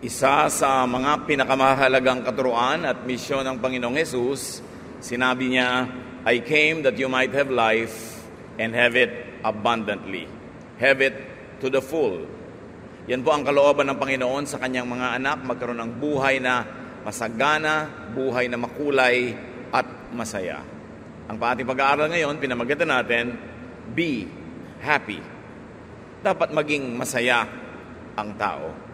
Isa sa mga pinakamahalagang katuruan at misyon ng Panginoong Hesus, sinabi niya, I came that you might have life and have it abundantly. Have it to the full. Yan po ang kalooban ng Panginoon sa kanyang mga anak, magkaroon ng buhay na masagana, buhay na makulay at masaya. Ang ating pag-aaral ngayon, pinamagatan natin, be happy. Dapat maging masaya ang tao.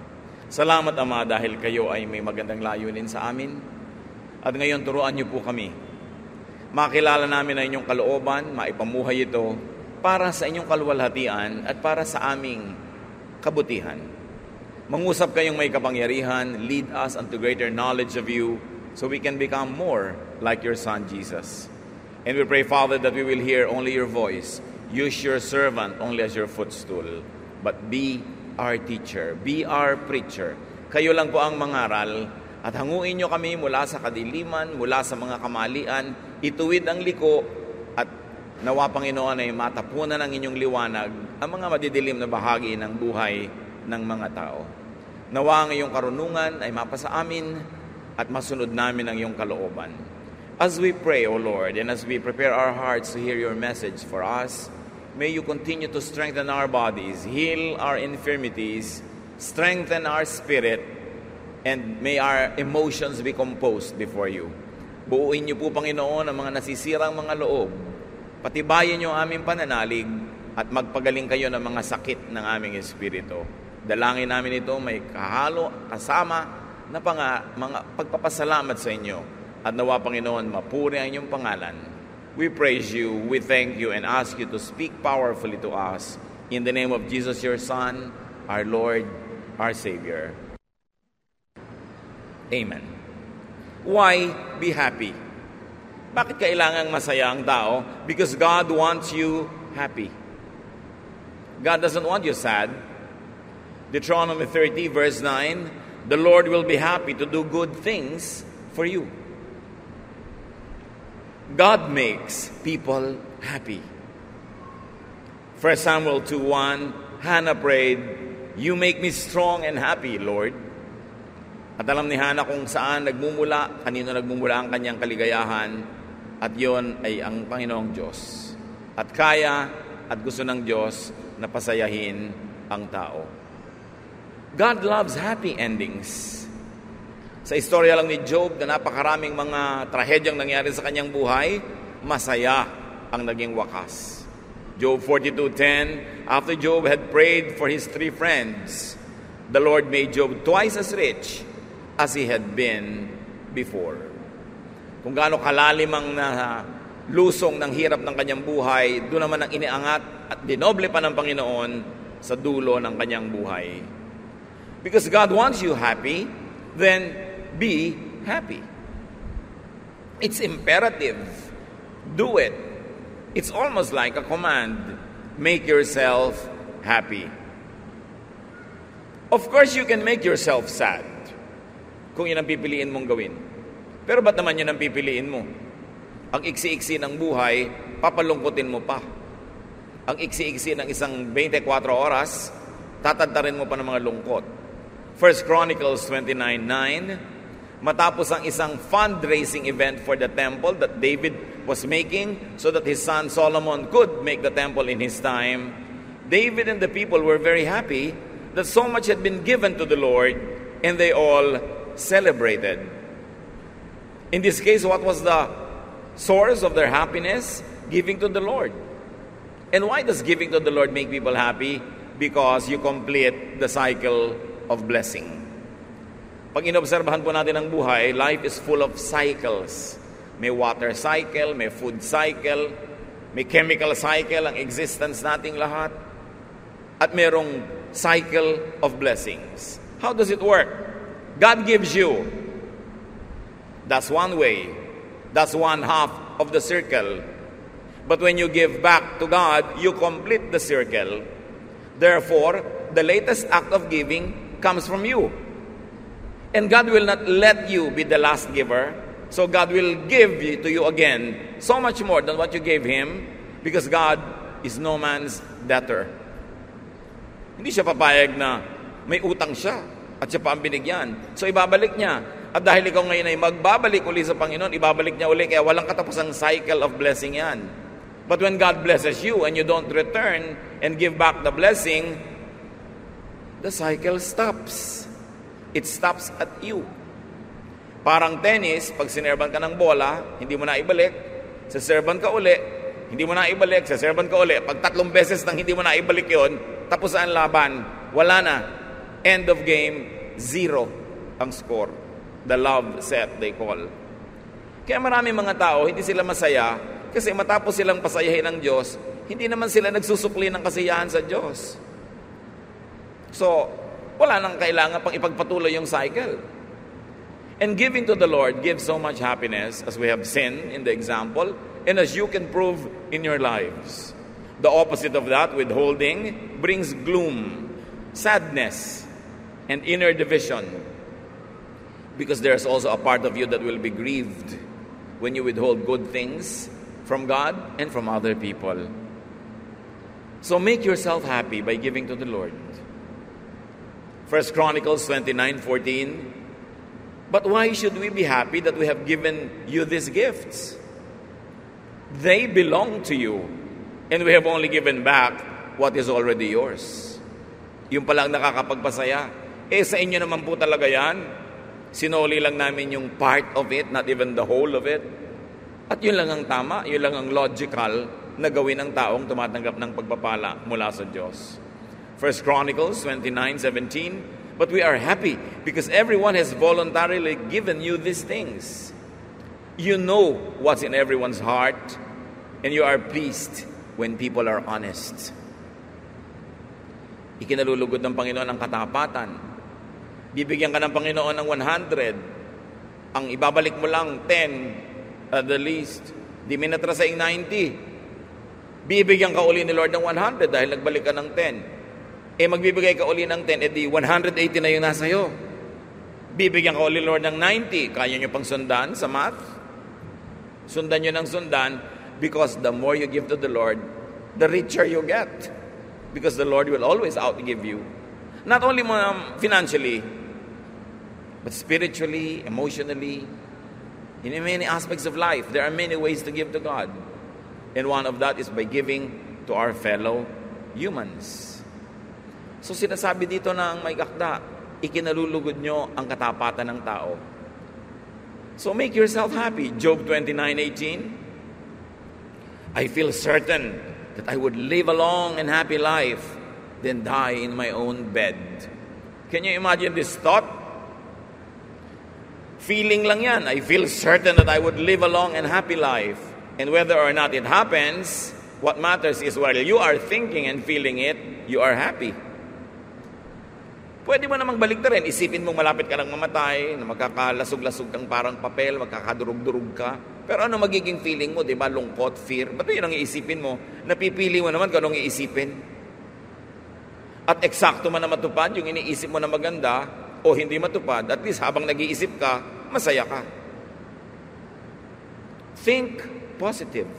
Salamat, Ama, dahil kayo ay may magandang layunin sa amin. At ngayon, turuan niyo po kami. Makilala namin ang inyong kalooban, maipamuhay ito para sa inyong kaluwalhatian at para sa aming kabutihan. Mangusap kayong may kapangyarihan, lead us unto greater knowledge of you so we can become more like your Son, Jesus. And we pray, Father, that we will hear only your voice. Use your servant only as your footstool. But be our teacher, be our preacher. Kayo lang po ang mangaral at hanguin nyo kami mula sa kadiliman, mula sa mga kamalian, ituwid ang liko at nawa, Panginoon, ay matapunan ng inyong liwanag ang mga madidilim na bahagi ng buhay ng mga tao. Nawa ang iyong karunungan ay mapasa amin at masunod namin ang iyong kalooban. As we pray, O Lord, and as we prepare our hearts to hear your message for us, may you continue to strengthen our bodies, heal our infirmities, strengthen our spirit, and may our emotions be composed before you. Buuin niyo po, Panginoon, ang mga nasisirang mga loob. Patibayin niyo ang aming pananalig at magpagaling kayo ng mga sakit ng aming espiritu. Dalangin namin ito may kasama na mga pagpapasalamat sa inyo. At nawa, Panginoon, mapuri ang inyong pangalan. We praise you, we thank you, and ask you to speak powerfully to us. In the name of Jesus, your Son, our Lord, our Savior. Amen. Why be happy? Bakit kailangang masaya ang tao? Because God wants you happy. God doesn't want you sad. Deuteronomy 30, verse 9, the Lord will be happy to do good things for you. God makes people happy. 1 Samuel 2:1, Hannah prayed, you make me strong and happy, Lord. At alam ni Hannah kung saan kanino nagmumula ang kanyang kaligayahan, at yon ay ang Panginoong Diyos. At kaya at gusto ng Diyos na pasayahin ang tao. God loves happy endings. Sa istorya lang ni Job na napakaraming mga trahedyang nangyari sa kanyang buhay, masaya ang naging wakas. Job 42:10, after Job had prayed for his 3 friends, the Lord made Job twice as rich as he had been before. Kung gaano kalalim ang lusong ng hirap ng kanyang buhay, doon naman ang iniangat at dinoble pa ng Panginoon sa dulo ng kanyang buhay. Because God wants you happy, then be happy. It's imperative. Do it. It's almost like a command. Make yourself happy. Of course, you can make yourself sad kung yun ang pipiliin mong gawin. Pero ba't naman yun ang pipiliin mo? Ang iksi-iksi ng buhay, papalungkutin mo pa. Ang iksi-iksi ng isang 24 oras, tatadtarin mo pa ng mga lungkot. 1 Chronicles 29:9, matapos ang isang fundraising event for the temple that David was making so that his son Solomon could make the temple in his time, David and the people were very happy that so much had been given to the Lord, and they all celebrated. In this case, what was the source of their happiness? Giving to the Lord. And why does giving to the Lord make people happy? Because you complete the cycle of blessing. Pag inobserbahan po natin ang buhay, life is full of cycles. May water cycle, may food cycle, may chemical cycle, ang existence nating lahat. At merong cycle of blessings. How does it work? God gives you. That's one way. That's one half of the circle. But when you give back to God, you complete the circle. Therefore, the latest act of giving comes from you. And God will not let you be the last giver. So God will give to you again so much more than what you gave Him, because God is no man's debtor. Hindi siya papayag na may utang siya. At siya pa ang binigyan. So ibabalik niya. At dahil ikaw ngayon ay magbabalik uli sa Panginoon, ibabalik niya uli. Kaya walang katapusang cycle of blessing yan. But when God blesses you and you don't return and give back the blessing, the cycle stops. It stops at you. Parang tennis, pag sinerban ka ng bola, hindi mo na ibalik, saserban ka uli, hindi mo na ibalik, saserban ka uli. Pag 3 beses nang hindi mo na ibalik yon, tapos ang laban, wala na. End of game, 0 ang score. The love set, they call. Kaya maraming mga tao, hindi sila masaya kasi matapos silang pasayahin ng Diyos, hindi naman sila nagsusukli ng kasiyahan sa Diyos. So, wala nang kailangan pang ipagpatuloy yung cycle. And giving to the Lord gives so much happiness, as we have seen in the example, and as you can prove in your lives. The opposite of that, withholding, brings gloom, sadness, and inner division. Because there's also a part of you that will be grieved when you withhold good things from God and from other people. So make yourself happy by giving to the Lord. 1 Chronicles 29:14. But why should we be happy that we have given you these gifts? They belong to you, and we have only given back what is already yours. Yung palang nakakapagpasaya. Sa inyo naman po talaga yan. Sinoli lang namin yung part of it, not even the whole of it. At yun lang ang tama, yun lang ang logical na gawin ng taong tumatanggap ng pagpapala mula sa Diyos. 1 Chronicles 29:17. But we are happy because everyone has voluntarily given you these things. You know what's in everyone's heart, and you are pleased when people are honest. Ikinalulugod ng Panginoon ang katapatan. Bibigyan ka ng Panginoon ng 100. Ang ibabalik mo lang 10 at the least. Di minatra sa 90. Bibigyan ka uli ni Lord ng 100 dahil nagbalik ka ng 10. Magbibigay ka uli ng 10, di 180 na yung nasa iyo. Bibigyan ka uli ni Lord ng 90. Kaya nyo pang sundan sa math? Sundan nyo ng sundan because the more you give to the Lord, the richer you get. Because the Lord will always outgive you. Not only financially, but spiritually, emotionally, in many aspects of life. There are many ways to give to God. And one of that is by giving to our fellow humans. So sinasabi dito ng may akda, ikinalulugod nyo ang katapatan ng tao. So make yourself happy. Job 29:18. I feel certain that I would live a long and happy life, then die in my own bed. Can you imagine this thought? Feeling lang yan. I feel certain that I would live a long and happy life. And whether or not it happens, what matters is while you are thinking and feeling it, you are happy. Pwede mo namang balik na rin. Isipin mong malapit ka lang mamatay, na magkakalasog-lasog kang parang papel, magkakadurug-durug ka. Pero ano magiging feeling mo, di ba? Lungkot, fear. Ba't yun ang iisipin mo? Napipili mo naman kung anong iisipin. At eksakto man na matupad, yung iniisip mo na maganda, o hindi matupad, at least habang nag-iisip ka, masaya ka. Think positive.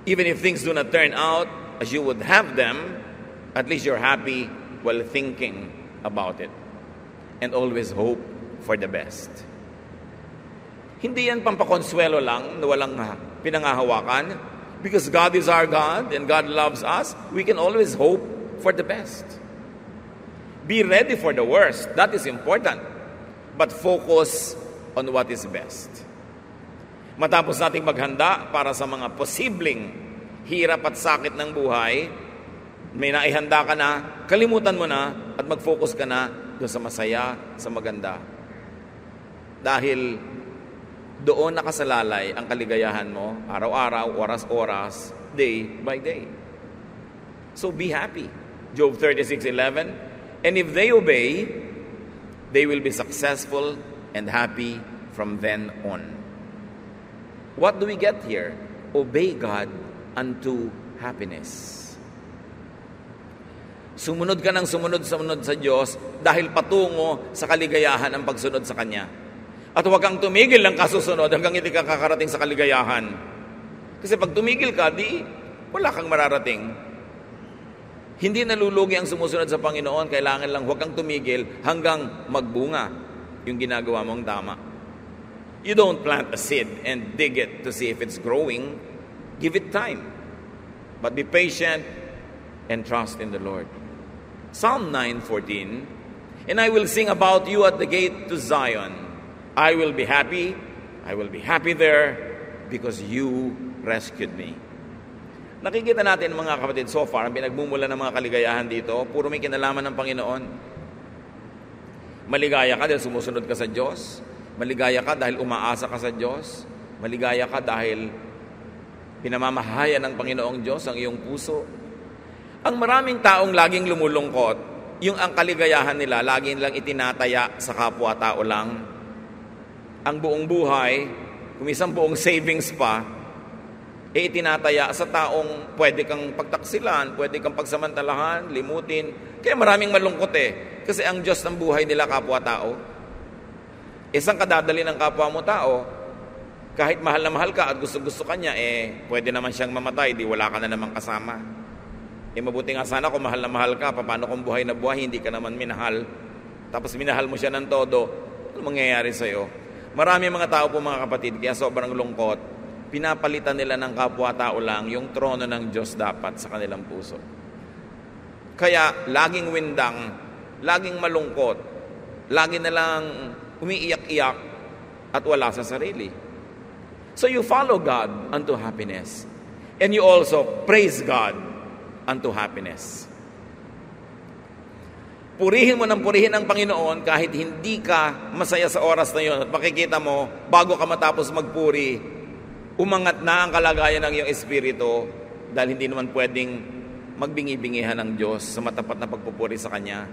Even if things do not turn out as you would have them, at least you're happy while thinking about it. And always hope for the best. Hindi yan pampakonsuelo lang na walang pinangahawakan. Because God is our God and God loves us, we can always hope for the best. Be ready for the worst. That is important. But focus on what is best. Matapos nating maghanda para sa mga posibleng hirap at sakit ng buhay, may naihanda ka na, kalimutan mo na at mag-focus ka na doon sa masaya, sa maganda. Dahil doon nakasalalay ang kaligayahan mo, araw-araw, oras-oras, day by day. So be happy. Job 36:11. And if they obey, they will be successful and happy from then on. What do we get here? Obey God unto happiness. Sumunod ka ng sumunod sa Diyos dahil patungo sa kaligayahan ang pagsunod sa Kanya. At huwag kang tumigil ng kasusunod hanggang hindi ka kakarating sa kaligayahan. Kasi pag tumigil ka, di wala kang mararating. Hindi nalulugi ang sumusunod sa Panginoon, kailangan lang huwag kang tumigil hanggang magbunga yung ginagawa mong tama. You don't plant a seed and dig it to see if it's growing. Give it time. But be patient and trust in the Lord. Psalm 9:14, and I will sing about you at the gate to Zion. I will be happy there because you rescued me. Nakikita natin mga kapatid so far, ang pinagmumula ng mga kaligayahan dito, puro may kinalaman ng Panginoon. Maligaya ka dahil sumusunod ka sa Diyos. Maligaya ka dahil umaasa ka sa Diyos. Maligaya ka dahil pinamamahayan ng Panginoong Diyos ang iyong puso. Ang maraming taong laging lumulungkot, yung ang kaligayahan nila, laging lang itinataya sa kapwa-tao lang. Ang buong buhay, kung isang buong savings pa, itinataya sa taong pwede kang pagtaksilan, pwede kang pagsamantalahan, limutin. Kaya maraming malungkot Kasi ang Diyos ng buhay nila kapwa-tao. Isang kadadali ng kapwa mo tao, kahit mahal na mahal ka at gusto-gusto ka niya, pwede naman siyang mamatay, di wala ka na namang kasama. Mabuti nga sana kung mahal na mahal ka, paano kung buhay na buhay, hindi ka naman minahal. Tapos minahal mo siya ng todo, ano mangyayari sa'yo? Marami mga tao po mga kapatid, kaya sobrang lungkot, pinapalitan nila ng kapwa-tao lang yung trono ng Diyos dapat sa kanilang puso. Kaya laging windang, laging malungkot, lagi na lang umiiyak-iyak at wala sa sarili. So you follow God unto happiness. And you also praise God unto happiness. Purihin mo ng purihin ang Panginoon kahit hindi ka masaya sa oras na yun. At makikita mo, bago ka matapos magpuri, umangat na ang kalagayan ng iyong espiritu dahil hindi naman pwedeng magbingi-bingihan ng Diyos sa matapat na pagpupuri sa Kanya.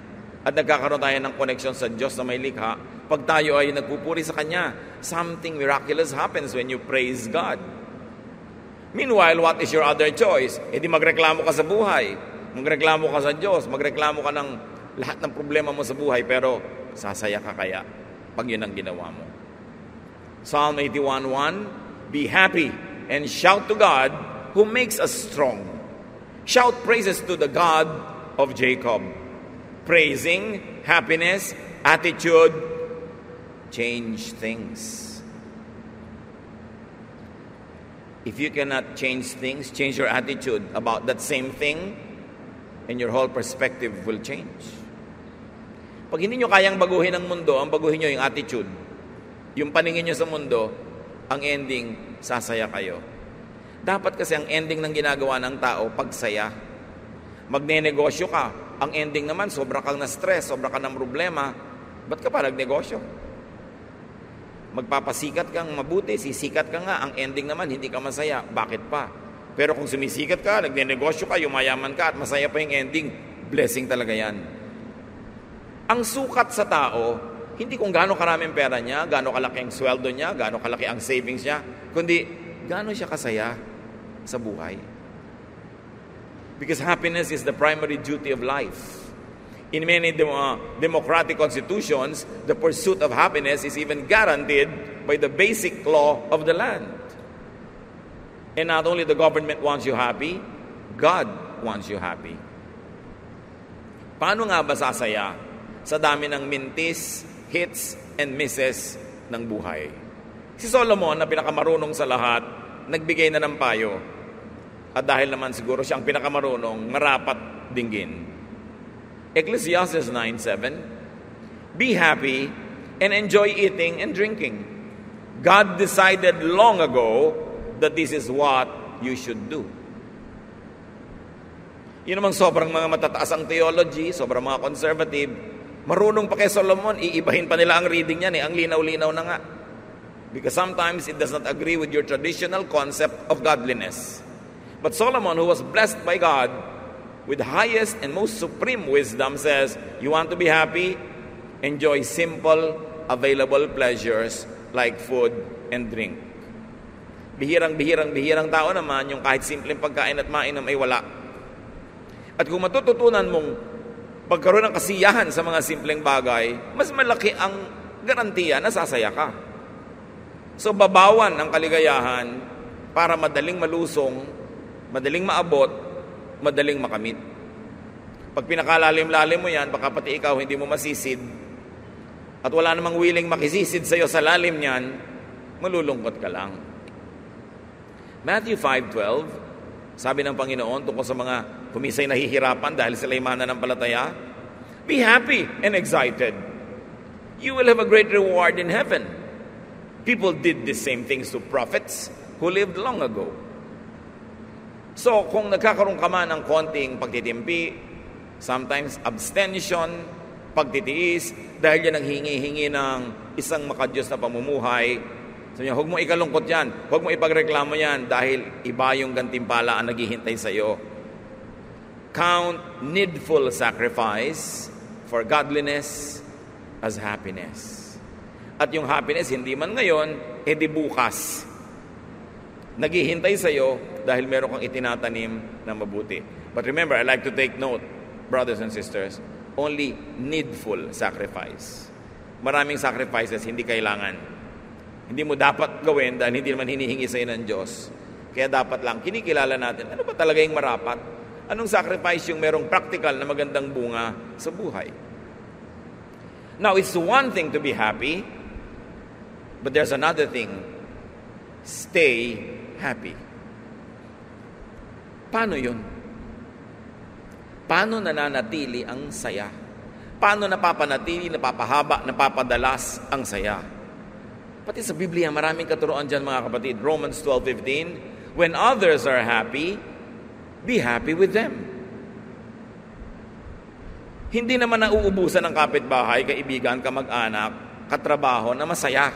At nagkakaroon tayo ng connection sa Diyos na may likha. Pag tayo ay nagpupuri sa Kanya, something miraculous happens when you praise God. Meanwhile, what is your other choice? Di magreklamo ka sa buhay. Magreklamo ka sa Diyos. Magreklamo ka ng lahat ng problema mo sa buhay, pero sasaya ka kaya pag yun ang ginawa mo. Psalm 81:1, be happy and shout to God who makes us strong. Shout praises to the God of Jacob. Praising, happiness, attitude, change things. If you cannot change things, change your attitude about that same thing, and your whole perspective will change. Pag hindi nyo kayang baguhin ang mundo, ang baguhin nyo yung attitude. Yung paningin nyo sa mundo, ang ending, sasaya kayo. Dapat kasi ang ending ng ginagawa ng tao, pagsaya. Magnenegosyo ka, ang ending naman, sobra kang na-stress, sobra kang ng problema, ba't ka pa nagnegosyo? Magpapasikat kang mabuti, sisikat ka nga, ang ending naman, hindi ka masaya. Bakit pa? Pero kung sumisikat ka, nagnenegosyo ka, yumayaman ka, at masaya pa yung ending, blessing talaga yan. Ang sukat sa tao, hindi kung gaano karaming pera niya, gaano kalaki ang sweldo niya, gaano kalaki ang savings niya, kundi gaano siya kasaya sa buhay. Because happiness is the primary duty of life. In many democratic constitutions, the pursuit of happiness is even guaranteed by the basic law of the land. And not only the government wants you happy, God wants you happy. Paano nga ba sasaya sa dami ng mintis, hits, and misses ng buhay? Si Solomon, na pinakamarunong sa lahat, nagbigay na ng payo. At dahil naman siguro siyang pinakamarunong, marapat dinggin. Ecclesiastes 9:7, be happy and enjoy eating and drinking. God decided long ago that this is what you should do. Yun namang sobrang mga matataas ang theology, sobrang mga conservative, marunong pa kay Solomon, iibahin pa nila ang reading niyan ang linaw-linaw na nga. Because sometimes it does not agree with your traditional concept of godliness. But Solomon, who was blessed by God with the highest and most supreme wisdom, says, you want to be happy? Enjoy simple, available pleasures like food and drink. Bihirang tao naman yung kahit simpleng pagkain at mainom ay wala. At kung matututunan mong pagkaroon ng kasiyahan sa mga simpleng bagay, mas malaki ang garantiya na sasaya ka. So babawan ang kaligayahan para madaling malusong, madaling maabot, madaling makamit. Pag pinakalalim-lalim mo yan, baka pati ikaw hindi mo masisid, at wala namang willing makisisid sa'yo sa lalim niyan, malulungkot ka lang. Matthew 5:12, sabi ng Panginoon tungkol sa mga kumisay nahihirapan dahil sila'y mananampalataya, be happy and excited. You will have a great reward in heaven. People did the same things to prophets who lived long ago. So, kung nagkakaroon ka man ng konting pagtitimpi, sometimes abstention, pagtitiis, dahil yan ang hingi-hingi ng isang makadiyos na pamumuhay, sabi niya, huwag mo ikalungkot yan, huwag mo ipagreklamo yan, dahil iba yung gantimpala ang naghihintay sa iyo. Count needful sacrifice for godliness as happiness. At yung happiness, hindi man ngayon, edi bukas. Naghihintay sa iyo dahil meron kang itinatanim na mabuti. But remember, I like to take note, brothers and sisters, only needful sacrifice. Maraming sacrifices hindi kailangan. Hindi mo dapat gawin dahil hindi naman hinihingi sa iyo ng Diyos. Kaya dapat lang kinikilala natin, ano ba talaga yung marapat? Anong sacrifice yung merong practical na magandang bunga sa buhay? Now, it's one thing to be happy, but there's another thing. Stay happy. Paano yun? Paano nananatili ang saya? Paano napapanatili, napapahaba, napapadalas ang saya? Pati sa Biblia, maraming katuruan dyan mga kapatid. Romans 12:15, when others are happy, be happy with them. Hindi naman nauubusan ng kapitbahay, kaibigan, kamag-anak, katrabaho na masaya.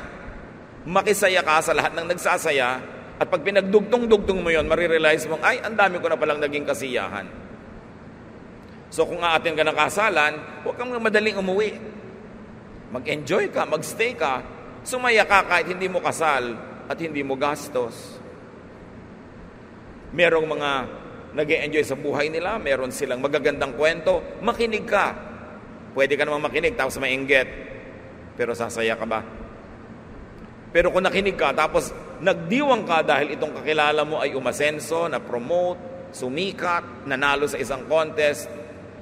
Makisaya ka sa lahat ng nagsasaya, at pag pinagdugtong-dugtong mo yon, marirealize mo, ay, ang dami ko na palang naging kasiyahan. So kung aatin ka ng kasalan, huwag kang madaling umuwi. Mag-enjoy ka, mag-stay ka, sumaya ka kahit hindi mo kasal at hindi mo gastos. Merong mga nag-e-enjoy sa buhay nila, meron silang magagandang kwento, makinig ka. Pwede ka naman makinig tapos mainggit, pero sasaya ka ba? Pero kung nakinig ka tapos nagdiwang ka dahil itong kakilala mo ay umasenso, na-promote, sumikat, nanalo sa isang contest,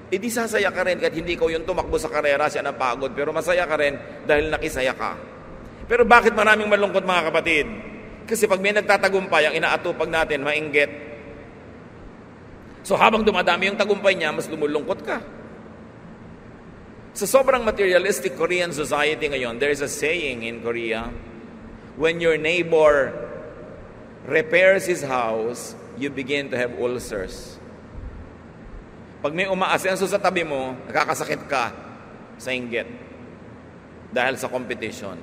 edi sasaya ka rin kahit hindi ko yung tumakbo sa karera, siya napagod, pero masaya ka rin dahil nakisaya ka. Pero bakit maraming malungkot mga kapatid? Kasi pag may nagtatagumpay, ang inaatupag natin, mainggit. So habang dumadami yung tagumpay niya, mas lumulungkot ka. Sa sobrang materialistic Korean society ngayon, there is a saying in Korea, when your neighbor repairs his house, you begin to have ulcers. Pag may umaasenso sa tabi mo, nakakasakit ka sa inggit dahil sa competition.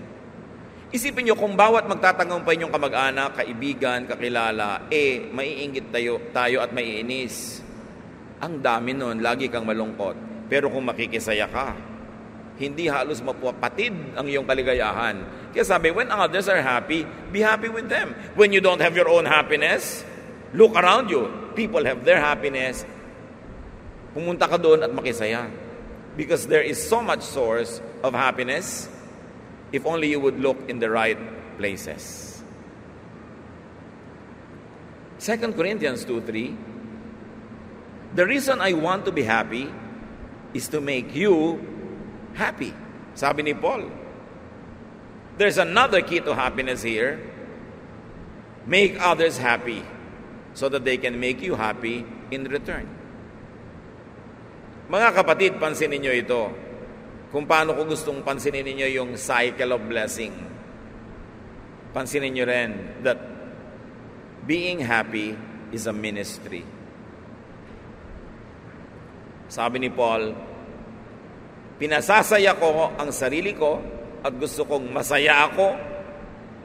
Isipin nyo, kung bawat magtatagumpay niyong kamag-anak, kaibigan, kakilala, maiinggit tayo at maiinis. Ang dami nun, lagi kang malungkot. Pero kung makikisaya ka, hindi halos mapapatid ang iyong kaligayahan. Kaya sabi, when others are happy, be happy with them. When you don't have your own happiness, look around you. People have their happiness. Pumunta ka doon at makisaya. Because there is so much source of happiness if only you would look in the right places. 2 Corinthians 2:3, the reason I want to be happy is to make you happy. Sabi ni Paul. There's another key to happiness here. Make others happy so that they can make you happy in return. Mga kapatid, pansinin niyo ito. Kung paano ko gustong pansinin niyo yung cycle of blessing. Pansinin niyo rin that being happy is a ministry. Sabi ni Paul, pinasasaya ko ang sarili ko at gusto kong masaya ako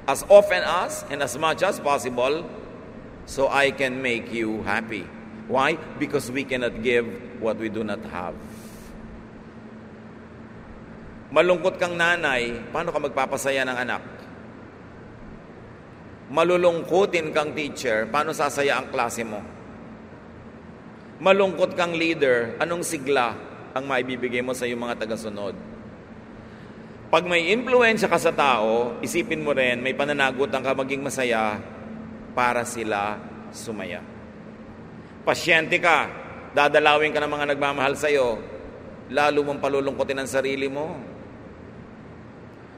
as often as and as much as possible so I can make you happy. Why? Because we cannot give what we do not have. Malungkot kang nanay, paano ka magpapasaya ng anak? Malulungkutin kang teacher, paano sasaya ang klase mo? Malungkot kang leader, anong sigla ang maibibigay mo sa iyong mga tagasunod? Pag may impluwensya ka sa tao, isipin mo rin, may pananagutan ka maging masaya para sila sumaya. Pasyente ka, dadalawin ka ng mga nagmamahal sa'yo, lalo mong palulungkotin ang sarili mo.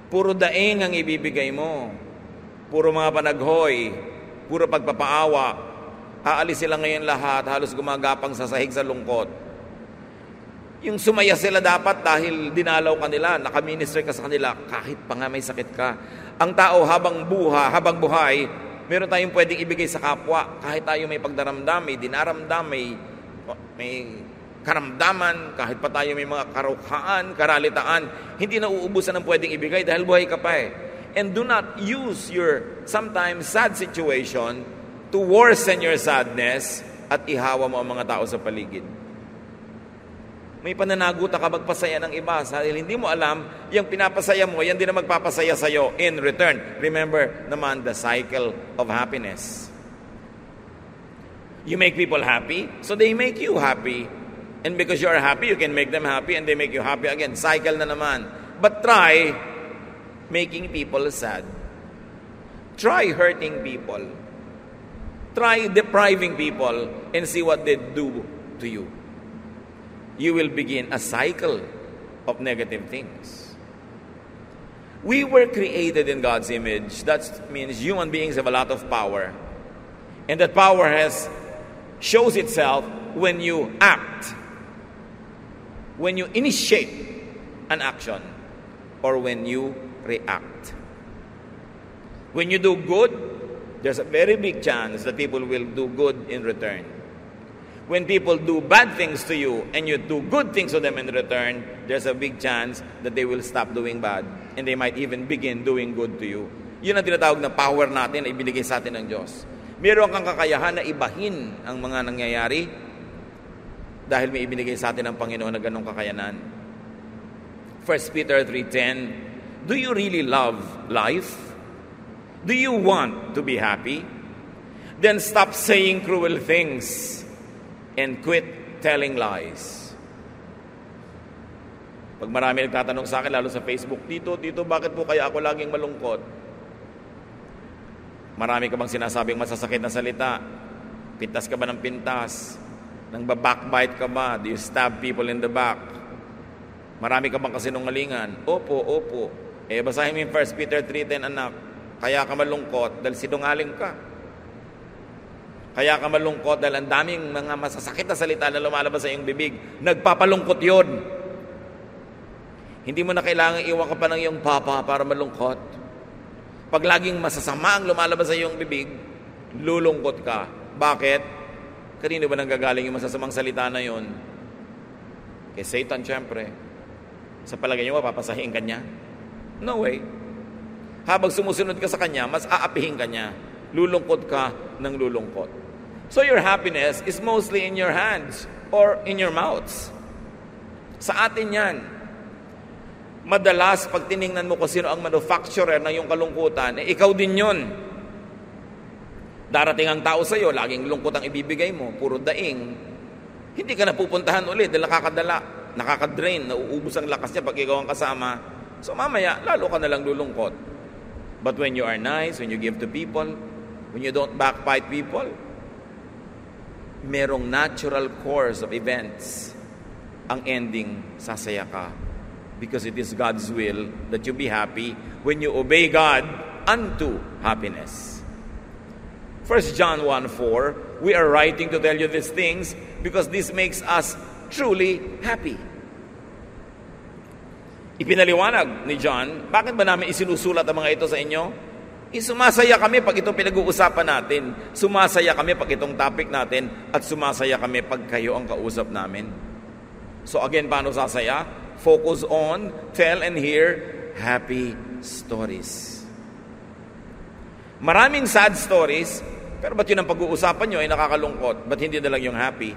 Puro daing ang ibibigay mo. Puro mga panaghoy, puro pagpapaawa. Aalis sila ngayon lahat, halos gumagapang sa sahig sa lungkot. Yung sumaya sila dapat dahil dinalaw ka nila, nakaminister ka sa kanila, kahit pa nga may sakit ka. Ang tao habang buhay, meron tayong pwedeng ibigay sa kapwa. Kahit tayo may pagdaramdam, may dinaramdam, may karamdaman, kahit pa tayo may mga karukhaan, karalitaan, hindi na uubusan ng pwedeng ibigay dahil buhay ka pa eh. And do not use your sometimes sad situation to worsen your sadness at ihawa mo ang mga tao sa paligid. May pananagutan ka magpasaya ng iba dahil hindi mo alam, yung pinapasaya mo, yan din ang magpapasaya sa'yo in return. Remember naman the cycle of happiness. You make people happy, so they make you happy. And because you are happy, you can make them happy and they make you happy again. Cycle na naman. But try making people sad. Try hurting people. Try depriving people and see what they do to you. You will begin a cycle of negative things. We were created in God's image. That means human beings have a lot of power. And that power shows itself when you act, when you initiate an action, or when you react. When you do good, there's a very big chance that people will do good in return. When people do bad things to you and you do good things to them in return, there's a big chance that they will stop doing bad and they might even begin doing good to you. Yun ang tinatawag na power natin na ibinigay sa atin ng Diyos. Meron kang kakayahan na ibahin ang mga nangyayari dahil may ibinigay sa atin ng Panginoon na ganong kakayanan. 1 Peter 3:10, do you really love life? Do you want to be happy? Then stop saying cruel things and quit telling lies. Pag marami nagtatanong sa akin, lalo sa Facebook, Tito, bakit po kaya ako laging malungkot? Marami ka bang sinasabing masasakit na salita? Pintas ka ba ng pintas? Nang backbite ka ba? Do you stab people in the back? Marami ka bang kasinungalingan? Opo. Basahin mo yung 1 Peter 3:10, anak. Kaya ka malungkot dahil sinungaling ka. Kaya ka malungkot dahil ang daming mga masasakit na salita na lumalabas sa iyong bibig. Nagpapalungkot yun. Hindi mo na kailangan iwan ka pa ng iyong papa para malungkot. Pag laging masasama ang lumalabas sa iyong bibig, lulungkot ka. Bakit? Kanino ba nanggagaling yung masasamang salita na yun? Kay Satan, syempre. Sa palagay niyo, mapapasahin ka niya? No way. Habang sumusunod ka sa kanya, mas aapihin ka niya. Lulungkot ka ng lulungkot. So your happiness is mostly in your hands or in your mouths. Sa atin yan. Madalas, pag tiningnan mo kung sino ang manufacturer ng iyong kalungkutan, ikaw din yun. Darating ang tao sa iyo, laging lungkot ang ibibigay mo, puro daing. Hindi ka na pupuntahan ulit dahil nakakadrain, nauubos ang lakas niya pag ikaw ang kasama. So mamaya, lalo ka na lang lulungkot. But when you are nice, when you give to people, when you don't backbite people, merong natural course of events. Ang ending, sasaya ka. Because it is God's will that you be happy when you obey God unto happiness. 1 John 1:4, we are writing to tell you these things because this makes us truly happy. Ipinaliwanag ni John, bakit ba namin isinusulat ang mga ito sa inyo? Sumasaya kami pag itong pinag-uusapan natin. Sumasaya kami pag itong topic natin. At sumasaya kami pag kayo ang kausap namin. So again, paano sasaya? Focus on, tell and hear happy stories. Maraming sad stories, pero ba't yun ang pag-uusapan nyo ay nakakalungkot? Ba't hindi na lang yung happy?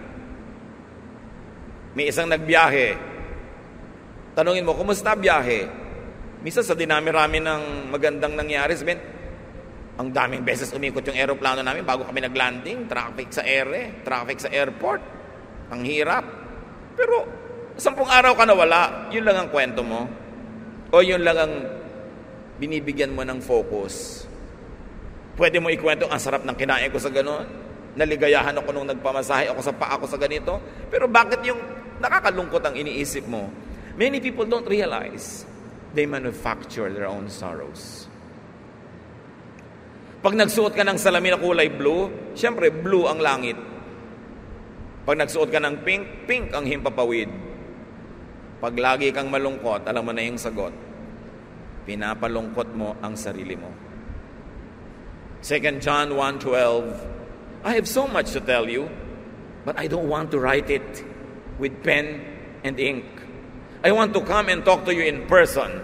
May isang nagbiyahe. Tanungin mo, kumusta biyahe? Minsan sa dinami-rami ng magandang nangyari, sabihin, ang daming beses umikot yung aeroplano namin bago kami naglanding, traffic sa traffic sa airport. Ang hirap. Pero 10 araw ka na wala, yun lang ang kwento mo. O yun lang ang binibigyan mo ng focus. Pwede mo ikwento, ang sarap ng kinain ko sa ganon. Naligayahan ako nung nagpamasahe ako sa paa ko sa ganito. Pero bakit yung nakakalungkot ang iniisip mo? Many people don't realize they manufacture their own sorrows. Pag nagsuot ka ng salamin na kulay blue, syempre blue ang langit. Pag nagsuot ka ng pink, pink ang himpapawid. Pag lagi kang malungkot, alam mo na yung sagot. Pinapalungkot mo ang sarili mo. 2 John 1:12, I have so much to tell you, but I don't want to write it with pen and ink. I want to come and talk to you in person,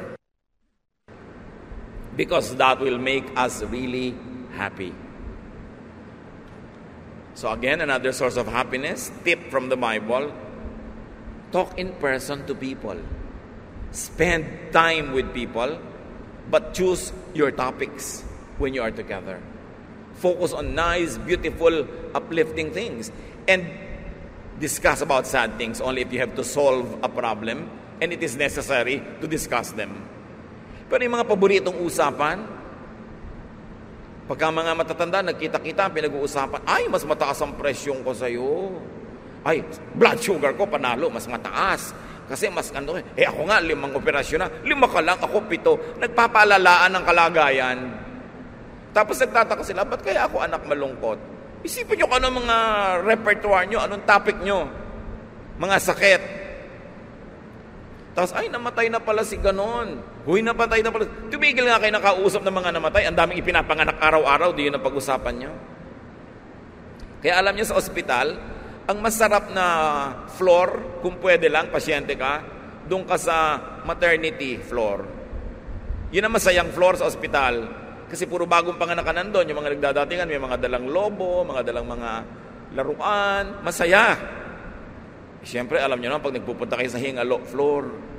because that will make us really happy. So again, another source of happiness, tip from the Bible, talk in person to people. Spend time with people, but choose your topics when you are together. Focus on nice, beautiful, uplifting things. And discuss about sad things only if you have to solve a problem and it is necessary to discuss them. Pero yung mga paboritong usapan, pagka mga matatanda, nagkita-kita, pinag-uusapan, ay, mas mataas ang presyon ko sa'yo. Ay, blood sugar ko, panalo, mas mataas. Kasi mas ako nga, 5 operasyon na, 5 ka lang, ako 7. Nagpapaalalaan ng kalagayan. Tapos nagtataka sila, ba't kaya ako anak malungkot? Isipin nyo ano mga repertoire nyo, anong topic nyo, mga sakit. Tapos, ay, namatay na pala si ganon. Huy, napatay na pala. Tumigil nga kayo nakausap ng mga namatay. Ang daming ipinapanganak araw-araw, di yun ang pag-usapan nyo. Kaya alam nyo sa ospital, ang masarap na floor, kung pwede lang, pasyente ka, doon ka sa maternity floor. Yun ang masayang floor sa ospital. Kasi puro bagong panganakan nandun. Yung mga nagdadatingan, may mga dalang lobo, mga dalang mga laruan. Masaya. Siyempre, alam nyo naman, pag nagpupunta kayo sa hingalo floor,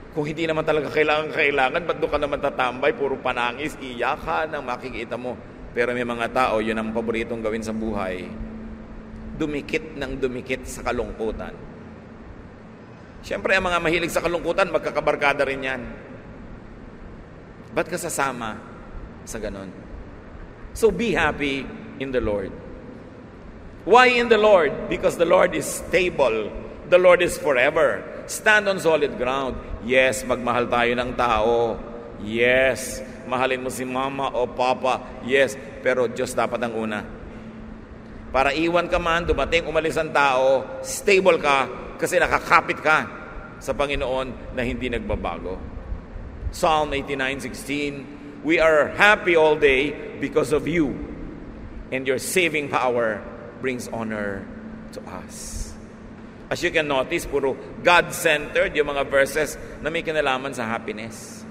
kung hindi naman talaga kailangan, ba't doon ka naman tatambay? Puro panangis, iyakan ang makikita mo. Pero may mga tao, yun ang paboritong gawin sa buhay. Dumikit ng dumikit sa kalungkutan. Siyempre, ang mga mahilig sa kalungkutan, magkakabarkada rin yan. Ba't ka sasama sa ganon? So be happy in the Lord. Why in the Lord? Because the Lord is stable. The Lord is forever. Stand on solid ground. Yes, magmahal tayo ng tao. Yes, mahalin mo si mama o papa. Yes, pero Diyos dapat ang una. Para iwan ka man, dumating, umalis ang tao, stable ka kasi nakakapit ka sa Panginoon na hindi nagbabago. Psalm 89:16, we are happy all day because of you, and your saving power brings honor to us. As you can notice, puro God-centered yung mga verses na may kinalaman sa happiness.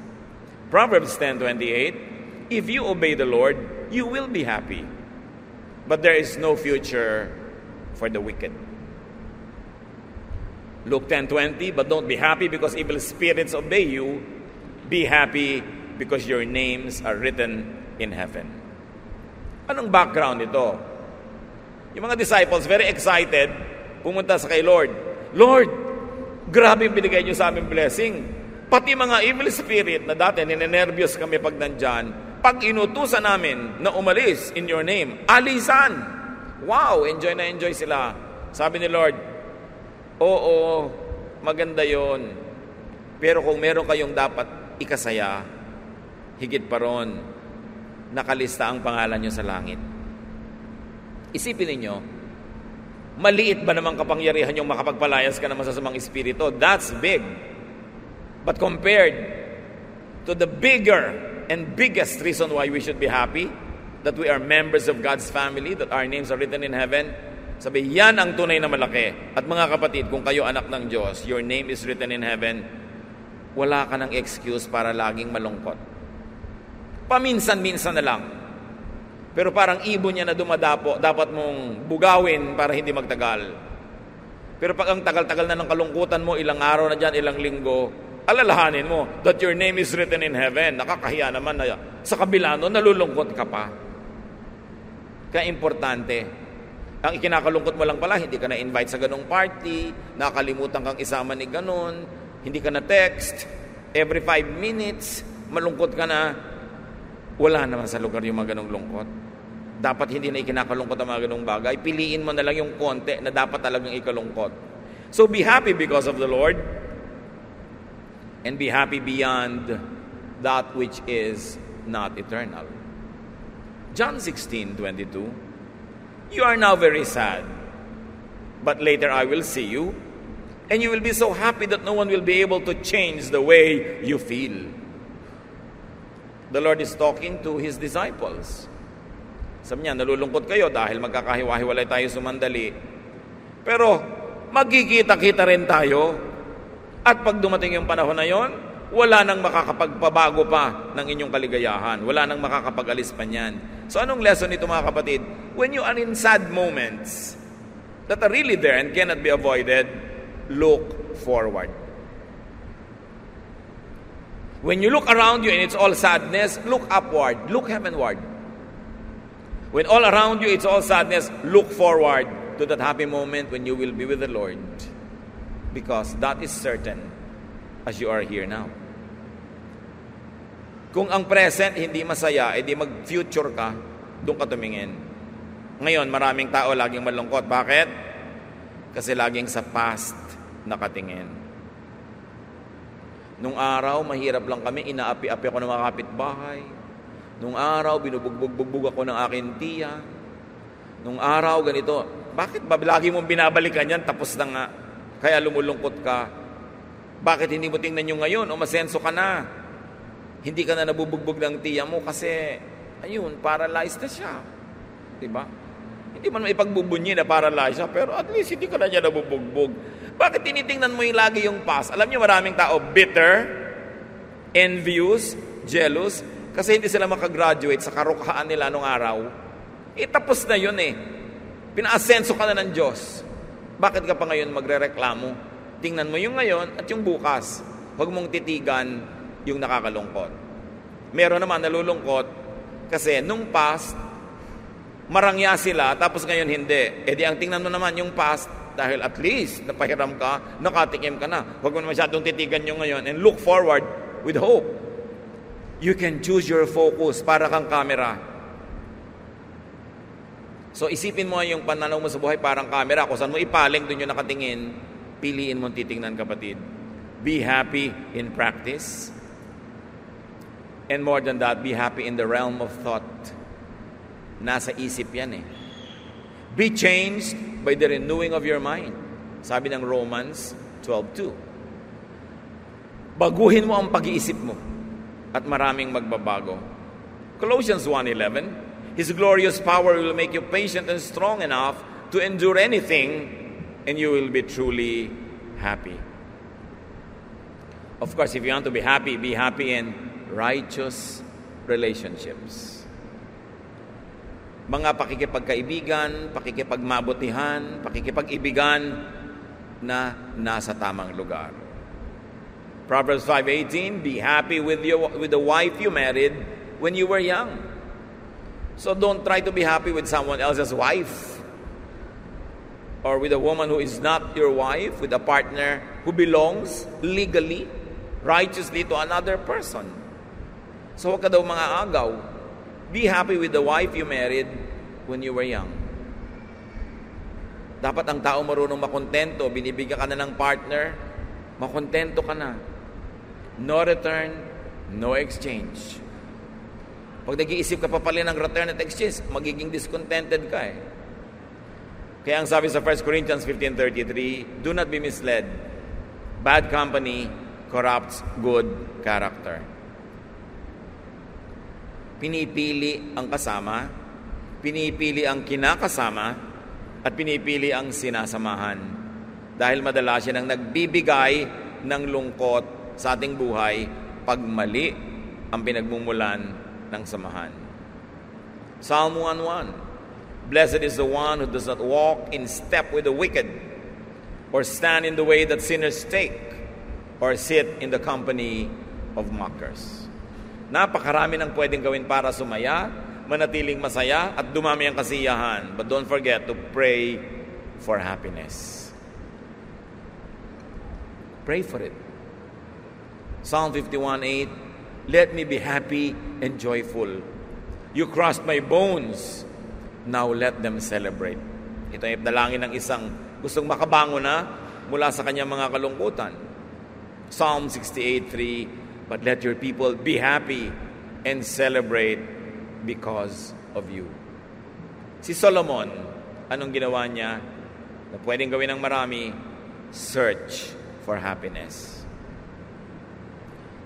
Proverbs 10:28, if you obey the Lord, you will be happy, but there is no future for the wicked. Luke 10:20, but don't be happy because evil spirits obey you. Be happy because your names are written in heaven. Anong background ito? Yung mga disciples, very excited, pumunta sa kay Lord. Lord, grabe yung binigay niyo sa aming blessing. Pati mga evil spirit na dati, ninenervyos kami pag nandyan, pag inutusan namin na umalis in your name, alisan. Wow, enjoy na enjoy sila. Sabi ni Lord, oo, maganda yon. Pero kung meron kayong dapat ikasaya, higit pa ron, nakalista ang pangalan nyo sa langit. Isipin ninyo, maliit ba namang kapangyarihan yung makapagpalayas ka naman sa masamang espiritu? That's big. But compared to the bigger and biggest reason why we should be happy, that we are members of God's family, that our names are written in heaven, sabi, yan ang tunay na malaki. At mga kapatid, kung kayo anak ng Diyos, your name is written in heaven, wala ka ng excuse para laging malungkot. Paminsan-minsan na lang. Pero parang ibon niya na dumadapo, dapat mong bugawin para hindi magtagal. Pero pag ang tagal-tagal na ng kalungkutan mo, ilang araw na dyan, ilang linggo, alalahanin mo that your name is written in heaven. Nakakahiya naman na sa kabila nun, nalulungkot ka pa. Kaya importante, ang ikinakalungkot mo lang pala, hindi ka na-invite sa ganong party, nakalimutan kang isama ni ganon, hindi ka na text, every 5 minutes, malungkot ka na, wala naman sa lugar yung mga ganong lungkot. dapat hindi na ikinakalungkot ang mga ganung bagay. Piliin mo na lang yung konti na dapat talagang ikalungkot. So be happy because of the Lord, and be happy beyond that which is not eternal. John 16:22, you are now very sad, but later I will see you, and you will be so happy that no one will be able to change the way you feel. The Lord is talking to His disciples. Sabi niya, nalulungkot kayo dahil magkakahiwa-hiwalay tayo sumandali. Pero magkikita-kita rin tayo. At pag dumating yung panahon na yon, wala nang makakapagpabago pa ng inyong kaligayahan. Wala nang makakapag-alis pa niyan. So anong lesson nito mga kapatid? When you are in sad moments that are really there and cannot be avoided, look forward. When you look around you and it's all sadness, look upward, look heavenward. When all around you it's all sadness, look forward to that happy moment when you will be with the Lord. Because that is certain as you are here now. Kung ang present hindi masaya, edi mag-future ka, doon ka tumingin. Ngayon, maraming tao laging malungkot. Bakit? Kasi laging sa past nakatingin. Nung araw, mahirap lang kami, inaapi-api ako ng mga kapitbahay. Nung araw, binubugbog ako ng aking tiya. Nung araw, ganito. Bakit ba lagi mong binabalikan yan? Tapos na nga. Kaya lumulungkot ka. Bakit hindi mo tingnan yung ngayon? O masenso ka na. Hindi ka na nabubugbog ng tiya mo kasi, ayun, paralyzed na siya. Diba? Hindi man ipagbubunyi na paralyzed siya, pero at least hindi ka na niya nabubugbog. Bakit tinitingnan mo yung lagi yung past? Alam niyo, maraming tao bitter, envious, jealous, kasi hindi sila makagraduate sa karukhaan nila nung araw. Tapos na yun eh. Pinaasenso ka na ng Diyos. Bakit ka pa ngayon magrereklamo? Tingnan mo yung ngayon at yung bukas. Huwag mong titigan yung nakakalungkot. Meron naman nalulungkot kasi nung past, marangya sila, tapos ngayon hindi. Di ang tingnan mo naman yung past, dahil at least napahiram ka, nakatikim ka na. Huwag mo masyadong titigan yung ngayon and look forward with hope. You can choose your focus para kang camera. So isipin mo yung pananaw mo sa buhay parang camera. Kung saan mo ipaling, doon yung nakatingin. Piliin mong titingnan, kapatid. Be happy in practice. And more than that, be happy in the realm of thought. Nasa isip yan eh. Be changed by the renewing of your mind. Sabi ng Romans 12:2. Baguhin mo ang pag-iisip mo at maraming magbabago. Colossians 1:11. His glorious power will make you patient and strong enough to endure anything, and you will be truly happy. Of course, if you want to be happy in righteous relationships. Mga pakikipagkaibigan, pakikipagmabutihan, pakikipag-ibigan na nasa tamang lugar. Proverbs 5:18, be happy with the wife you married when you were young. So don't try to be happy with someone else's wife or with a woman who is not your wife, with a partner who belongs legally, righteously to another person. So huwag ka daw mga agaw. Be happy with the wife you married when you were young. Dapat ang tao marunong makontento, binibigyan ka na ng partner, makontento ka na. No return, no exchange. Pag nag-iisip ka pa pala ng return at exchange, magiging discontented ka eh. Kaya ang sabi sa 1 Corinthians 15:33, do not be misled. Bad company corrupts good character. Pinipili ang kasama, pinipili ang kinakasama, at pinipili ang sinasamahan. Dahil madalas yan ang nagbibigay ng lungkot sa ating buhay pag mali ang pinagmumulan ng samahan. Psalm 1:1. Blessed is the one who does not walk in step with the wicked, or stand in the way that sinners take, or sit in the company of mockers. Napakarami ng pwedeng gawin para sumaya, manatiling masaya, at dumami ang kasiyahan. But don't forget to pray for happiness. Pray for it. Psalm 51:8, let me be happy and joyful. You crushed my bones, Now let them celebrate. Ito ay dalangin ng isang gustong makabangon na mula sa kanyang mga kalungkutan. Psalm 68:3, but let your people be happy and celebrate because of you. Si Solomon, anong ginawa niya na pwedeng gawin ng marami? Search for happiness.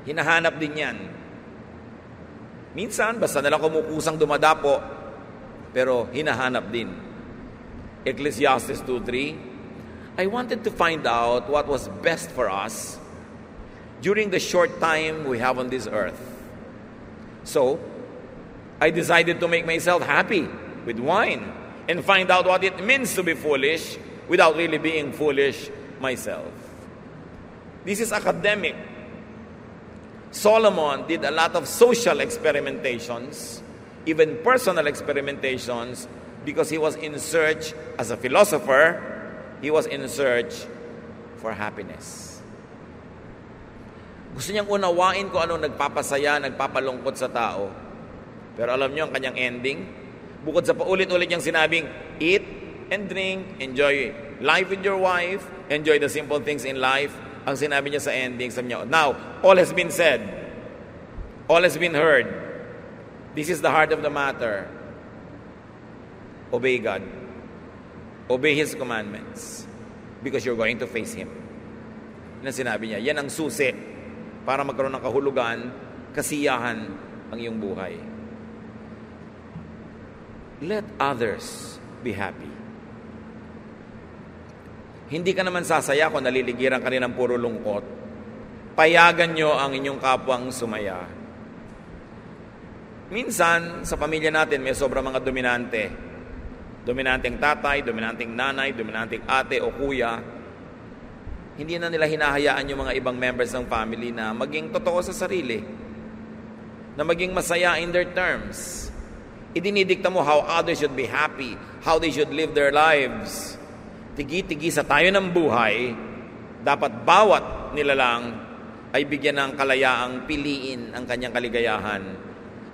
Hinahanap din yan. Minsan, basta nalang kumukusang dumadapo, pero hinahanap din. Ecclesiastes 2:3, I wanted to find out what was best for us during the short time we have on this earth. So, I decided to make myself happy with wine and find out what it means to be foolish without really being foolish myself. This is academic. Solomon did a lot of social experimentations, even personal experimentations, because he was in search, as a philosopher, he was in search for happiness. Gusto niyang unawain kung ano nagpapasaya, nagpapalungkot sa tao. Pero alam niyo ang kanyang ending? Bukod sa paulit-ulit niyang sinabing, eat and drink, enjoy life with your wife, enjoy the simple things in life, ang sinabi niya sa ending, sabi niya, now, all has been said, all has been heard. This is the heart of the matter. Obey God. Obey His commandments. Because you're going to face Him. Yan ang sinabi niya. Yan ang susi para magkaroon ng kahulugan, kasiyahan ang iyong buhay. Let others be happy. Hindi ka naman sasaya kung naliligiran ka rin ng puro lungkot. Payagan nyo ang inyong kapwang sumaya. Minsan, sa pamilya natin, may sobrang mga dominante. Dominanteng tatay, dominanteng nanay, dominanteng ate o kuya. Hindi na nila hinahayaan yung mga ibang members ng family na maging totoo sa sarili. Na maging masaya in their terms. Idinidikta mo how others should be happy, how they should live their lives. Tigi-tigi sa tayo ng buhay, dapat bawat nilalang ay bigyan ng kalayaang piliin ang kanyang kaligayahan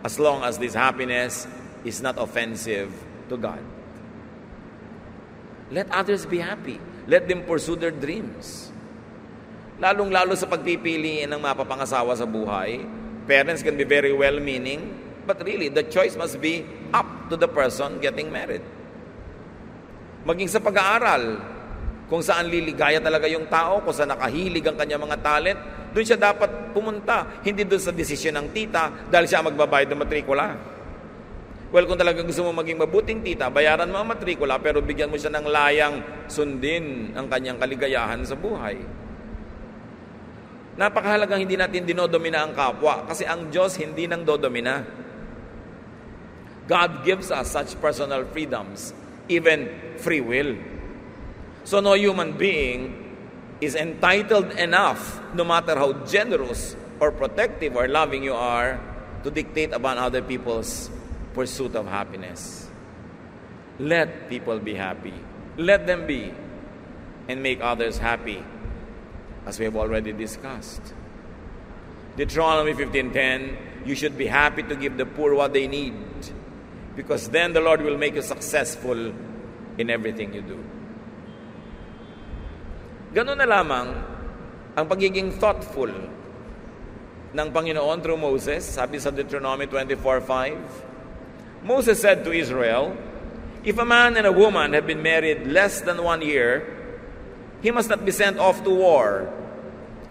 as long as this happiness is not offensive to God. Let others be happy. Let them pursue their dreams. Lalong-lalo sa pagpipili ng mapapangasawa sa buhay, parents can be very well-meaning, but really, the choice must be up to the person getting married. Maging sa pag-aaral, kung saan liligaya talaga yung tao, kung saan nakahilig ang kanyang mga talent, doon siya dapat pumunta, hindi doon sa desisyon ng tita dahil siya magbabayad ng matrikula. Well, kung talagang gusto mo maging mabuting tita, bayaran mo ang matrikula, pero bigyan mo siya ng layang sundin ang kanyang kaligayahan sa buhay. Napakahalagang hindi natin dinodomina ang kapwa kasi ang Diyos hindi nang dodomina. God gives us such personal freedoms, even free will. So no human being is entitled enough, no matter how generous or protective or loving you are, to dictate upon other people's pursuit of happiness. Let people be happy. Let them be. And make others happy, as we have already discussed. Deuteronomy 15:10, you should be happy to give the poor what they need, because then the Lord will make you successful in everything you do. Ganun na lamang ang pagiging thoughtful ng Panginoon through Moses. Sabi sa Deuteronomy 24:5, Moses said to Israel, if a man and a woman have been married less than 1 year, he must not be sent off to war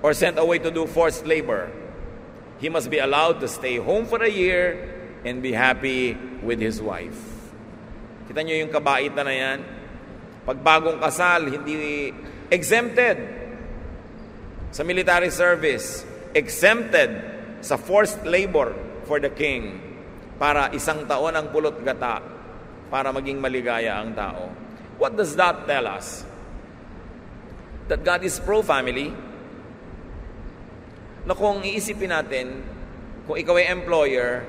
or sent away to do forced labor. He must be allowed to stay home for a year and be happy with his wife. Kita nyo yung kabaitan na yan? Pag bagong kasal, hindi exempted sa military service, exempted sa forced labor for the king, para 1 taon ang pulot gata para maging maligaya ang tao. What does that tell us? That God is pro-family. Na kung iisipin natin, kung ikaw ay employer,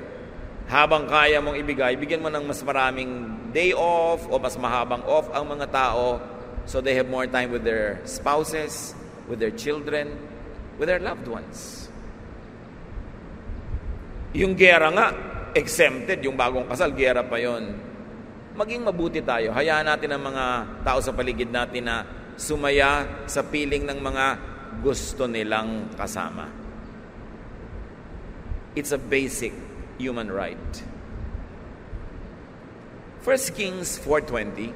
habang kaya mong ibigay, bigyan mo ng mas maraming day off o mas mahabang off ang mga tao so they have more time with their spouses, with their children, with their loved ones. Yung gera nga, exempted. Yung bagong kasal, gera pa yon. maging mabuti tayo. Hayaan natin ang mga tao sa paligid natin na sumaya sa piling ng mga gusto nilang kasama. It's a basic human right. 1 Kings 4:20.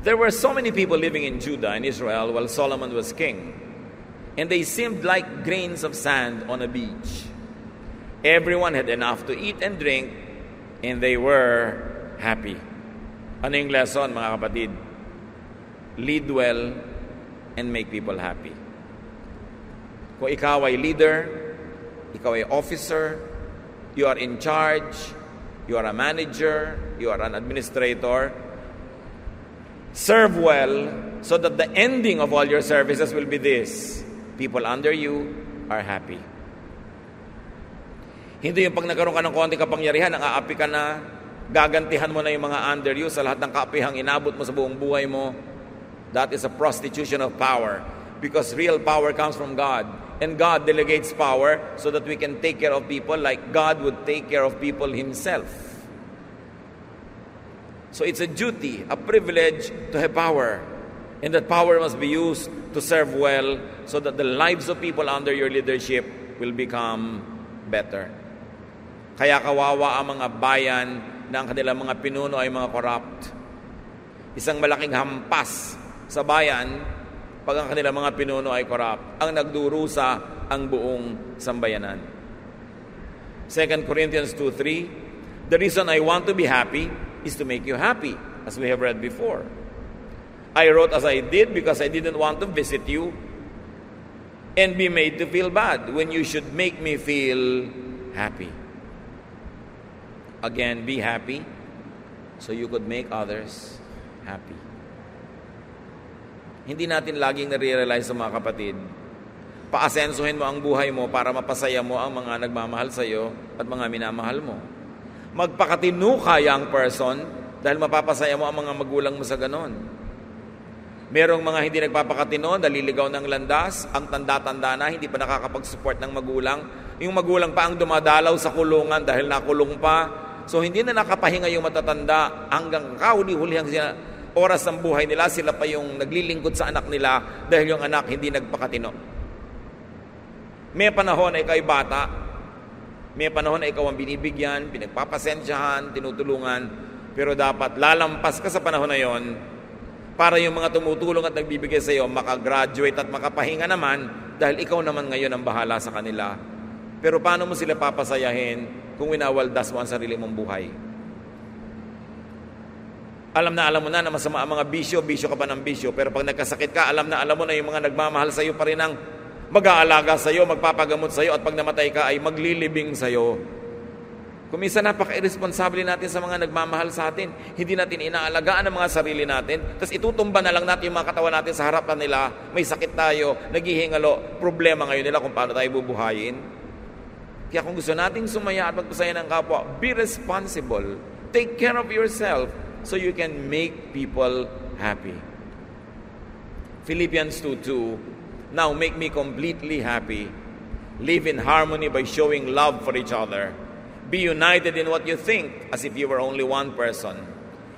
There were so many people living in Judah and Israel while Solomon was king, and they seemed like grains of sand on a beach. Everyone had enough to eat and drink, and they were happy. Ano yung lesson, mga kapatid? Lead well and make people happy. Kung ikaw ay leader, ikaw ay officer, you are in charge, you are a manager, you are an administrator, serve well so that the ending of all your services will be this: people under you are happy. Hindi yung pag nagkaroon ka ng konting kapangyarihan, ang aapi ka na, gagantihan mo na yung mga under you sa lahat ng kaapihang inabot mo sa buong buhay mo. That is a prostitution of power, because real power comes from God. And God delegates power so that we can take care of people like God would take care of people Himself. So it's a duty, a privilege to have power. And that power must be used to serve well so that the lives of people under your leadership will become better. Kaya kawawa ang mga bayan na ang kanilang mga pinuno ay mga corrupt. Isang malaking hampas sa bayan pag ang kanilang mga pinuno ay corrupt, ang nagdurusa ang buong sambayanan. 2 Corinthians 2:3, the reason I want to be happy is to make you happy, as we have read before. I wrote as I did because I didn't want to visit you and be made to feel bad when you should make me feel happy. Again, be happy so you could make others happy. Hindi natin laging nare-realize sa mga kapatid, paasensuhin mo ang buhay mo para mapasaya mo ang mga nagmamahal sa iyo at mga minamahal mo. Magpakatino ka, young person, dahil mapapasaya mo ang mga magulang mo sa ganon. Merong mga hindi nagpapakatino, naliligaw ng landas, ang tanda-tanda na, hindi pa nakakapag-support ng magulang. Yung magulang pa ang dumadalaw sa kulungan dahil nakulong pa. So hindi na nakapahinga yung matatanda hanggang kahuli-hulihang sila. Oras ng buhay nila, sila pa yung naglilingkod sa anak nila dahil yung anak hindi nagpakatino. May panahon na ikaw ay bata, may panahon na ikaw ang binibigyan, pinagpapasensyahan, tinutulungan, pero dapat lalampas ka sa panahon na yon para yung mga tumutulong at nagbibigay sa iyo makagraduate at makapahinga naman dahil ikaw naman ngayon ang bahala sa kanila. Pero paano mo sila papasayahin kung winawaldas mo ang sarili mong buhay? Alam mo na masama ang mga bisyo ka pa ng bisyo, pero pag nagkasakit ka, alam mo na yung mga nagmamahal sa iyo pa rin ang mag-aalaga sa iyo, magpapagamot sa iyo, at pag namatay ka ay maglilibing sa iyo. Kung minsan napaka-irresponsable natin sa mga nagmamahal sa atin, hindi natin inaalagaan ang mga sarili natin, tapos itutumba na lang natin yung mga katawan natin sa harapan nila, may sakit tayo, naghihingalo, problema ngayon nila kung paano tayo bubuhayin. Kaya kung gusto nating sumaya at magpasaya ng kapwa, be responsible, take care of yourself, so you can make people happy. Philippians 2:2, now make me completely happy. Live in harmony by showing love for each other. Be united in what you think as if you were only one person.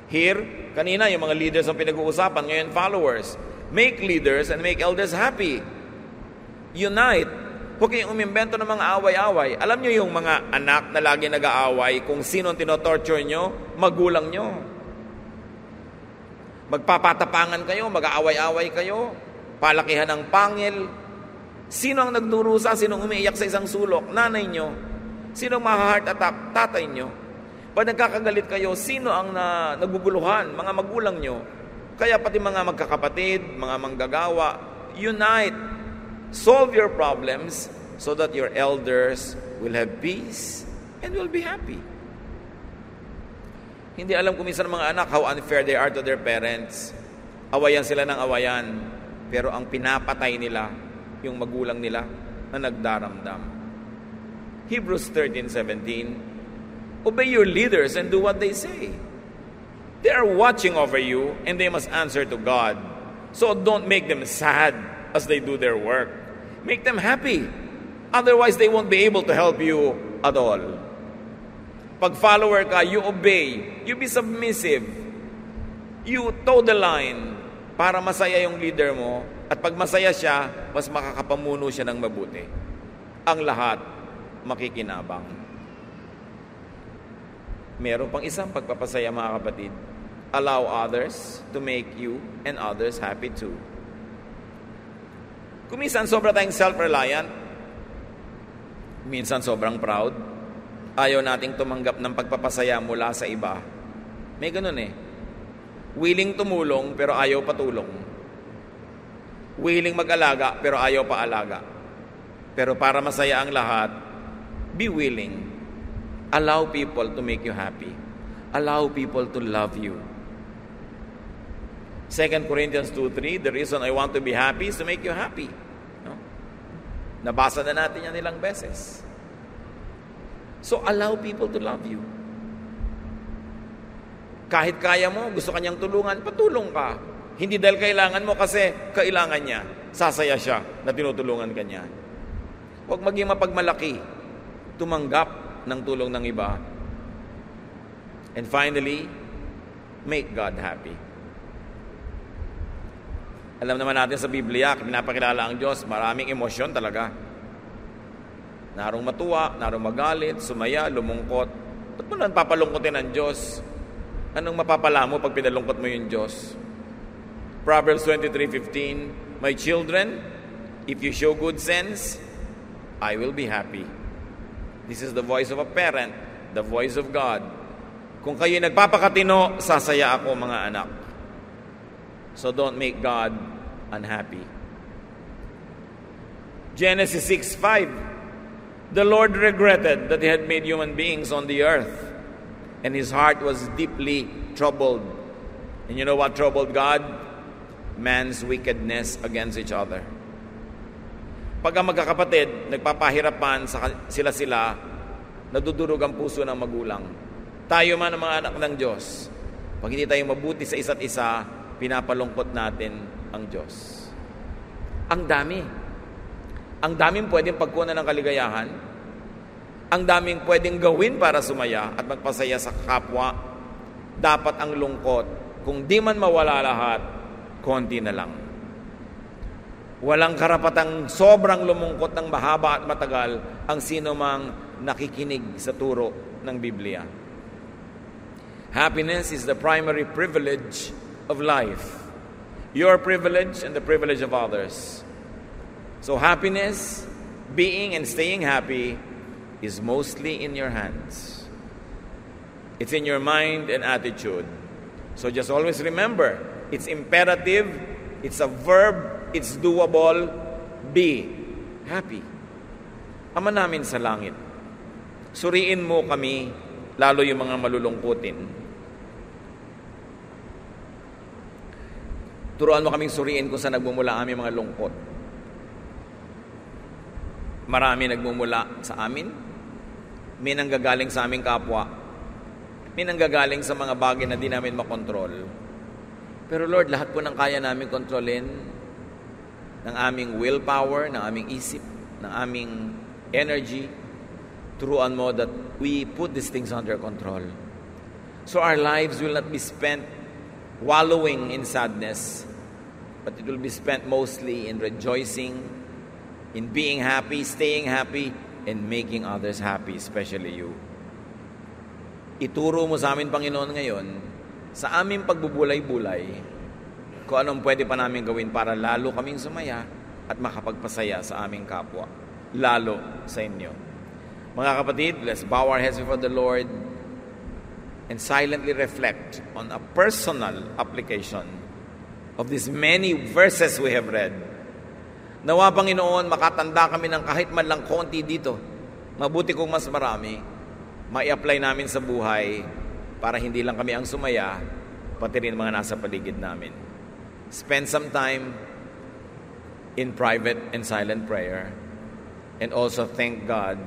Here, kanina yung mga leaders ang pinag-uusapan, ngayon followers. Make leaders and make elders happy. Unite. Huwag kayong umimbento ng mga away-away. Alam nyo yung mga anak na lagi nag-aaway, kung sino ang tinotorture nyo, magulang nyo. Magpapatapangan kayo, mag-aaway-aaway kayo, palakihan ng pangil. Sino ang nagdurusa? Sino ang umiiyak sa isang sulok? Nanay nyo. Sino ang ma-heart attack? Tatay nyo. Pag nagkakagalit kayo, sino ang naguguluhan? Mga magulang nyo. Kaya pati mga magkakapatid, mga manggagawa, unite. Solve your problems so that your elders will have peace and will be happy. Hindi alam kung minsan ng mga anak how unfair they are to their parents. Awayan sila ng awayan. Pero ang pinapatay nila, yung magulang nila na nagdaramdam. Hebrews 13:17, obey your leaders and do what they say. They are watching over you and they must answer to God. So don't make them sad as they do their work. Make them happy. Otherwise, they won't be able to help you at all. Pag follower ka, you obey. You be submissive. You toe the line para masaya yung leader mo. At pag masaya siya, mas makakapamuno siya ng mabuti. Ang lahat makikinabang. Meron pang isang pagpapasaya, mga kapatid. Allow others to make you and others happy too. Kung minsan sobra tayong self-reliant, minsan sobrang proud, ayaw nating tumanggap ng pagpapasaya mula sa iba. May ganun eh. Willing tumulong pero ayaw patulong. Willing mag-alaga pero ayaw paalaga. Pero para masaya ang lahat, be willing. Allow people to make you happy. Allow people to love you. 2 Corinthians 2:3, the reason I want to be happy is to make you happy. No? Nabasa na natin yan ilang beses. So allow people to love you. Kahit kaya mo, gusto kanyang tulungan, patulong ka. Hindi dahil kailangan mo kasi kailangan niya. Sasaya siya na tinutulungan ka niya. Huwag maging mapagmalaki. Tumanggap ng tulong ng iba. And finally, make God happy. Alam naman natin sa Biblia, pinapakilala ang Diyos, maraming emosyon talaga. Narong matuwa, narong magalit, sumaya, lumungkot. Ba't mo lang papalungkotin ang Diyos? Anong mapapala mo pag pinalungkot mo yung Diyos? Proverbs 23:15, my children, if you show good sense, I will be happy. This is the voice of a parent, the voice of God. Kung kayo nagpapakatino, sasaya ako, mga anak. So don't make God unhappy. Genesis 6:5, the Lord regretted that he had made human beings on the earth, and his heart was deeply troubled. And you know what troubled God? Man's wickedness against each other. Pag ang magkakapatid, nagpapahirapan sila, nadudurog ang puso ng magulang. Tayo man ang mga anak ng Diyos, pag hindi tayo mabuti sa isa't isa, pinapalungkot natin ang Diyos. Ang dami. Ang daming pwedeng pagkunan ng kaligayahan. Ang daming pwedeng gawin para sumaya at magpasaya sa kapwa. Dapat ang lungkot, kung di man mawala lahat, konti na lang. Walang karapatang sobrang lumungkot ng mahaba at matagal ang sino mang nakikinig sa turo ng Biblia. Happiness is the primary privilege of life. Your privilege and the privilege of others. So happiness, being and staying happy, is mostly in your hands. It's in your mind and attitude. So just always remember, it's imperative, it's a verb, it's doable, be happy. Ama namin sa langit, suriin mo kami, lalo yung mga malulungkutin. Turuan mo kaming suriin kung saan nagmumula aming mga lungkot. Marami nagmumula sa amin. May nanggagaling sa aming kapwa. May nanggagaling sa mga bagay na di namin makontrol. Pero Lord, lahat po ng kaya namin kontrolin, ng aming willpower, ng aming isip, ng aming energy, turuan mo that we put these things under control. So our lives will not be spent wallowing in sadness, but it will be spent mostly in rejoicing, in being happy, staying happy, and making others happy, especially you. Ituro mo sa amin, Panginoon, ngayon, sa aming pagbubulay-bulay, kung anong pwede pa namin gawin para lalo kaming sumaya at makapagpasaya sa aming kapwa, lalo sa inyo. Mga kapatid, let's bow our heads before the Lord and silently reflect on a personal application of these many verses we have read. Nawa, Panginoon, makatanda kami ng kahit man lang konti dito. Mabuti kung mas marami, mai-apply namin sa buhay para hindi lang kami ang sumaya, pati rin mga nasa paligid namin. Spend some time in private and silent prayer, and also thank God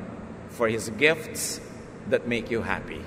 for His gifts that make you happy.